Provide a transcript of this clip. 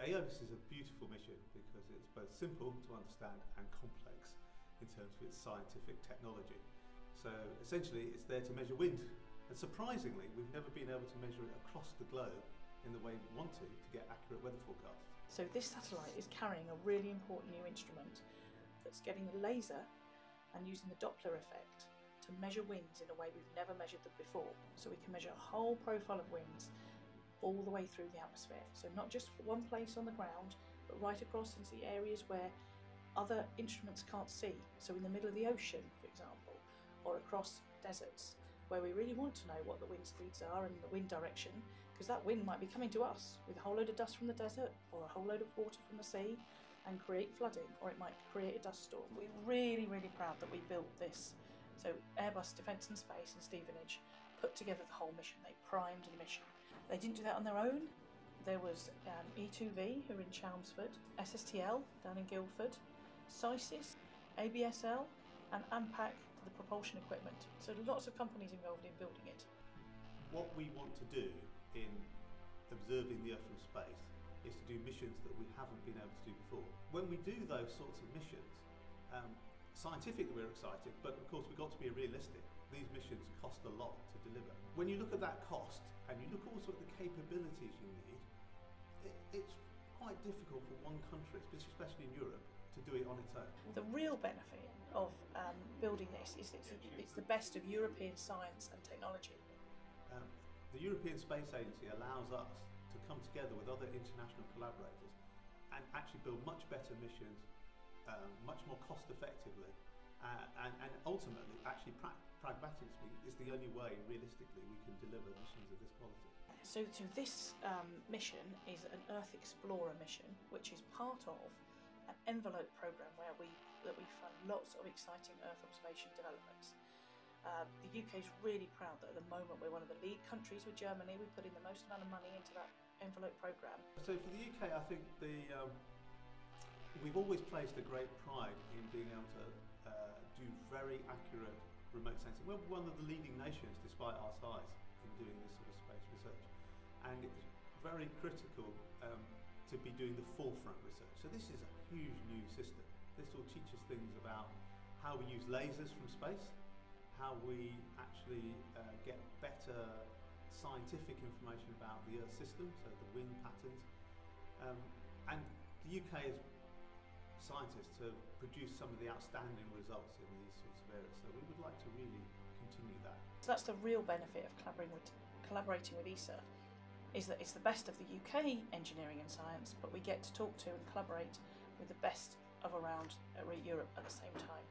Aeolus is a beautiful mission because it's both simple to understand and complex in terms of its scientific technology. So essentially it's there to measure wind, and surprisingly we've never been able to measure it across the globe in the way we want to get accurate weather forecasts. So this satellite is carrying a really important new instrument that's getting a laser and using the Doppler effect to measure winds in a way we've never measured them before. So we can measure a whole profile of winds all the way through the atmosphere. So not just one place on the ground, but right across into the areas where other instruments can't see. So in the middle of the ocean, for example, or across deserts, where we really want to know what the wind speeds are and the wind direction, because that wind might be coming to us with a whole load of dust from the desert or a whole load of water from the sea and create flooding, or it might create a dust storm. We're really, really proud that we built this. So Airbus Defence and Space in Stevenage put together the whole mission. They primed the mission. They didn't do that on their own. There was E2V, who are in Chelmsford, SSTL down in Guildford, SYSIS, ABSL and AMPAC, the propulsion equipment. So lots of companies involved in building it. What we want to do in observing the Earth from space is to do missions that we haven't been able to do before. When we do those sorts of missions, scientifically we're excited, but of course we've got to be realistic. These missions cost a lot to deliver. When you look at that cost and you look also at the capabilities you need, it's quite difficult for one country, especially in Europe, to do it on its own. The real benefit of building this is it's the best of European science and technology. The European Space Agency allows us to come together with other international collaborators and actually build much better missions, much more cost effectively, and ultimately, actually pragmatically speaking, is the only way realistically we can deliver missions of this quality. So this mission is an Earth Explorer mission, which is part of an envelope programme where we fund lots of exciting Earth observation developments. The UK is really proud that at the moment we're one of the lead countries with Germany. We put in the most amount of money into that envelope programme. So for the UK, I think we've always placed a great pride in being able to do very accurate remote sensing. We're one of the leading nations, despite our size, in doing this sort of space research, and it's very critical to be doing the forefront research. So this is a huge new system. This will teach us things about how we use lasers from space, how we actually get better scientific information about the Earth system, so the wind patterns, and the UK's scientists have produced some of the outstanding results in these sorts of areas, so we would like to really continue that. So that's the real benefit of collaborating with ESA, is that it's the best of the UK engineering and science, but we get to talk to and collaborate with the best of around Europe at the same time.